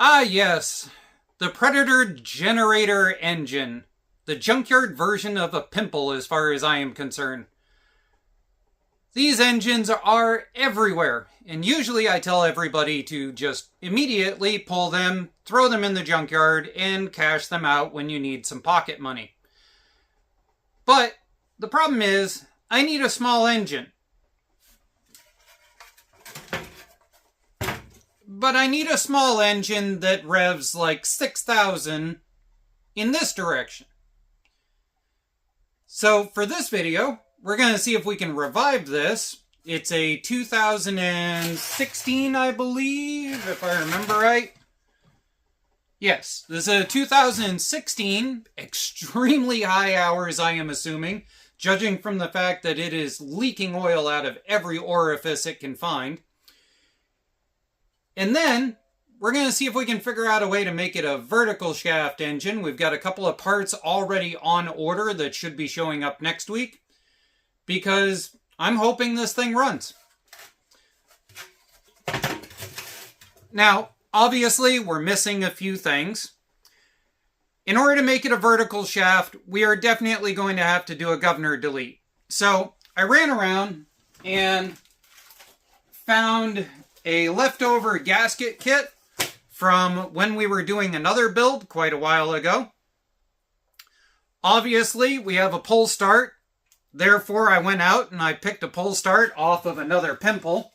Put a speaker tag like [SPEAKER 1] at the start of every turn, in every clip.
[SPEAKER 1] Ah, yes. The Predator Generator Engine. The junkyard version of a pimple, as far as I am concerned. These engines are everywhere, and usually I tell everybody to just immediately pull them, throw them in the junkyard, and cash them out when you need some pocket money. But the problem is, I need a small engine. But I need a small engine that revs like 6,000 in this direction. So for this video, we're going to see if we can revive this. It's a 2016, I believe, if I remember right. Yes, this is a 2016, extremely high hours, I am assuming, judging from the fact that it is leaking oil out of every orifice it can find. And then, we're going to see if we can figure out a way to make it a vertical shaft engine. We've got a couple of parts already on order that should be showing up next week, because I'm hoping this thing runs. Now, obviously, we're missing a few things. In order to make it a vertical shaft, we are definitely going to have to do a governor delete. So, I ran around and found a leftover gasket kit from when we were doing another build quite a while ago. Obviously, we have a pull start. Therefore, I went out and I picked a pull start off of another pimple.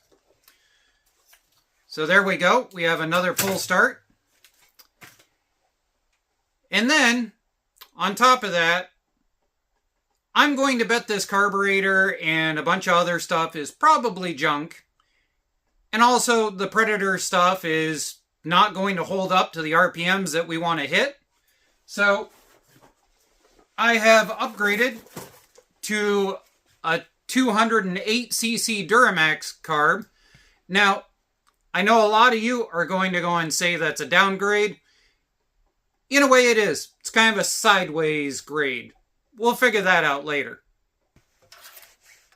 [SPEAKER 1] So there we go. We have another pull start. And then, on top of that, I'm going to bet this carburetor and a bunch of other stuff is probably junk. And also, the Predator stuff is not going to hold up to the RPMs that we want to hit. So, I have upgraded to a 208cc Duramax carb. Now, I know a lot of you are going to go and say that's a downgrade. In a way it is. It's kind of a sideways grade. We'll figure that out later.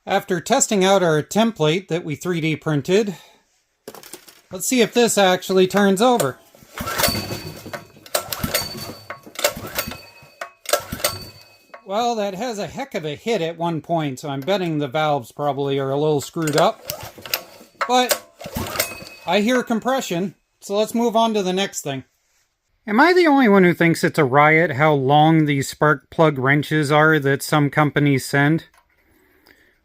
[SPEAKER 1] After testing out our template that we 3D printed, let's see if this actually turns over. Well, that has a heck of a hit at one point, so I'm betting the valves probably are a little screwed up. But I hear compression, so let's move on to the next thing. Am I the only one who thinks it's a riot how long these spark plug wrenches are that some companies send?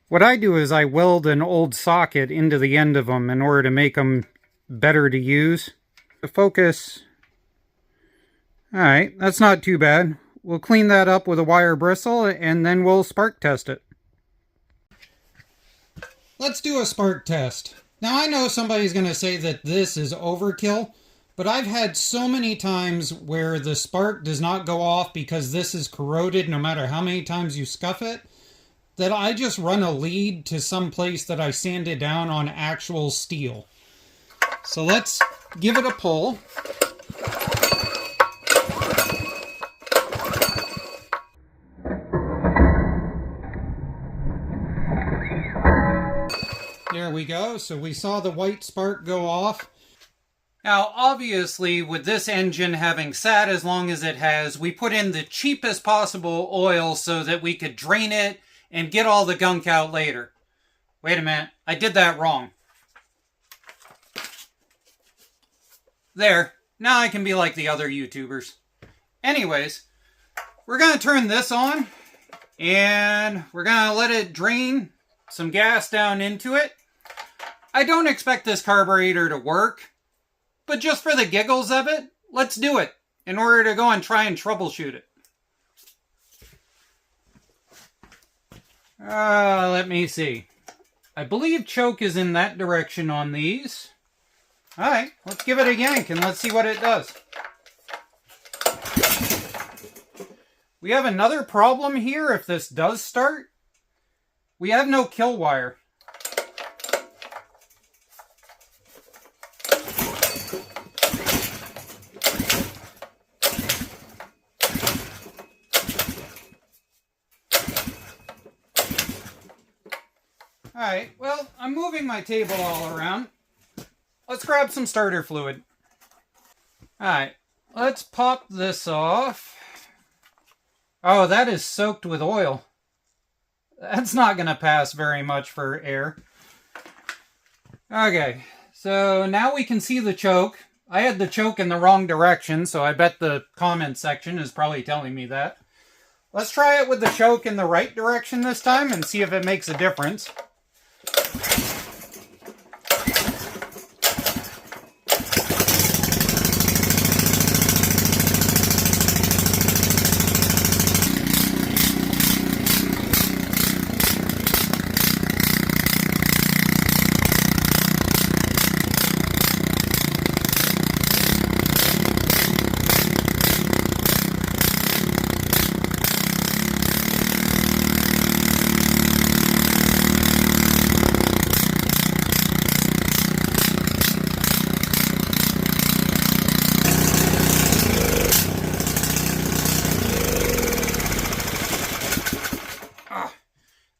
[SPEAKER 1] What I do is I weld an old socket into the end of them in order to make them better to use. The focus. Alright, that's not too bad. We'll clean that up with a wire bristle and then we'll spark test it. Let's do a spark test. Now I know somebody's going to say that this is overkill, but I've had so many times where the spark does not go off because this is corroded no matter how many times you scuff it, that I just run a lead to some place that I sanded down on actual steel. So let's give it a pull. There we go. So we saw the white spark go off. Now, obviously, with this engine having sat as long as it has, we put in the cheapest possible oil so that we could drain it and get all the gunk out later. Wait a minute. I did that wrong. There. Now I can be like the other YouTubers. Anyways, we're going to turn this on, and we're going to let it drain some gas down into it. I don't expect this carburetor to work, but just for the giggles of it, let's do it in order to go and try and troubleshoot it. Let me see. I believe choke is in that direction on these. Alright, let's give it a yank and let's see what it does. We have another problem here if this does start. We have no kill wire. Alright, well, I'm moving my table all around. Let's grab some starter fluid. Alright, let's pop this off. Oh, that is soaked with oil. That's not going to pass very much for air. Okay, so now we can see the choke. I had the choke in the wrong direction, so I bet the comment section is probably telling me that. Let's try it with the choke in the right direction this time and see if it makes a difference.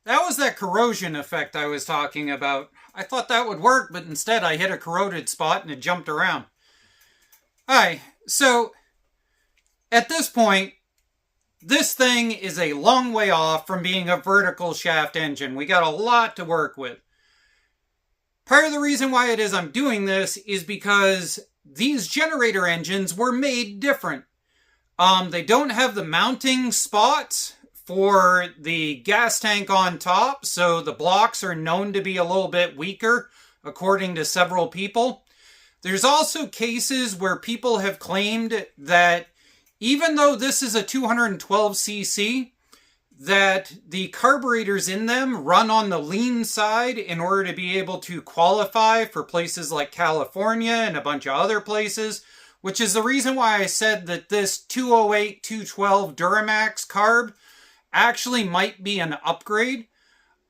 [SPEAKER 1] That was that corrosion effect I was talking about. I thought that would work, but instead I hit a corroded spot and it jumped around. Alright, so at this point, this thing is a long way off from being a vertical shaft engine. We got a lot to work with. Part of the reason why it is I'm doing this is because these generator engines were made different. They don't have the mounting spots for the gas tank on top, so the blocks are known to be a little bit weaker, according to several people. There's also cases where people have claimed that even though this is a 212cc, that the carburetors in them run on the lean side in order to be able to qualify for places like California and a bunch of other places, which is the reason why I said that this 208, 212 Duramax carb actually might be an upgrade.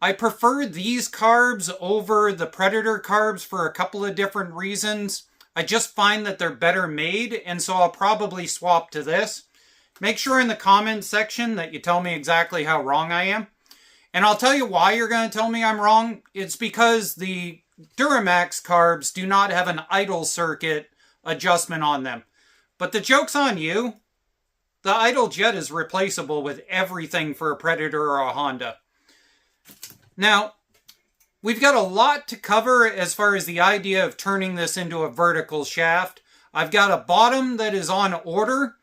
[SPEAKER 1] I prefer these carbs over the Predator carbs for a couple of different reasons. I just find that they're better made, and so I'll probably swap to this. Make sure in the comments section that you tell me exactly how wrong I am. And I'll tell you why you're going to tell me I'm wrong. It's because the Duramax carbs do not have an idle circuit adjustment on them. But the joke's on you. The idle jet is replaceable with everything for a Predator or a Honda. Now, we've got a lot to cover as far as the idea of turning this into a vertical shaft. I've got a bottom that is on order.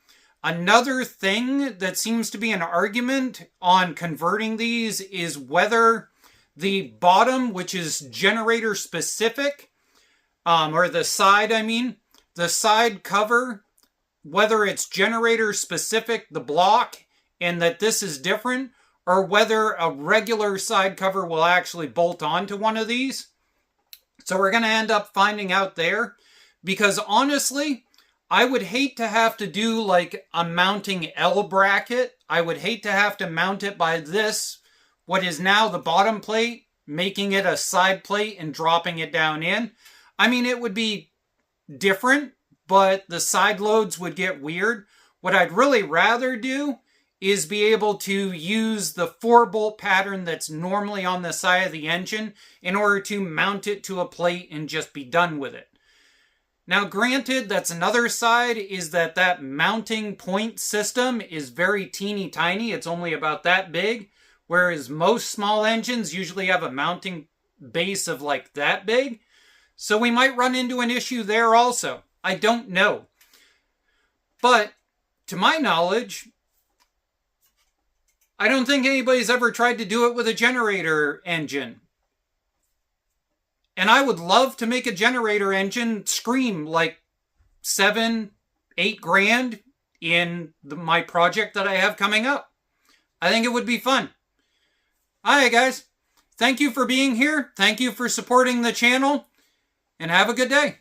[SPEAKER 1] Another thing that seems to be an argument on converting these is whether the bottom, which is generator specific, or the side, the side cover, whether it's generator specific, the block, and that this is different, or whether a regular side cover will actually bolt onto one of these. So we're going to end up finding out there, because honestly, I would hate to have to do like a mounting L bracket. I would hate to have to mount it by this, what is now the bottom plate, making it a side plate and dropping it down in. I mean, it would be different, but the side loads would get weird. What I'd really rather do is be able to use the 4-bolt pattern that's normally on the side of the engine in order to mount it to a plate and just be done with it. Now, granted, that's another side, is that mounting point system is very teeny tiny. It's only about that big, whereas most small engines usually have a mounting base of like that big. So we might run into an issue there also. I don't know. But to my knowledge, I don't think anybody's ever tried to do it with a generator engine. And I would love to make a generator engine scream like 7-8 grand in my project that I have coming up. I think it would be fun. Alright guys, thank you for being here. Thank you for supporting the channel. And have a good day.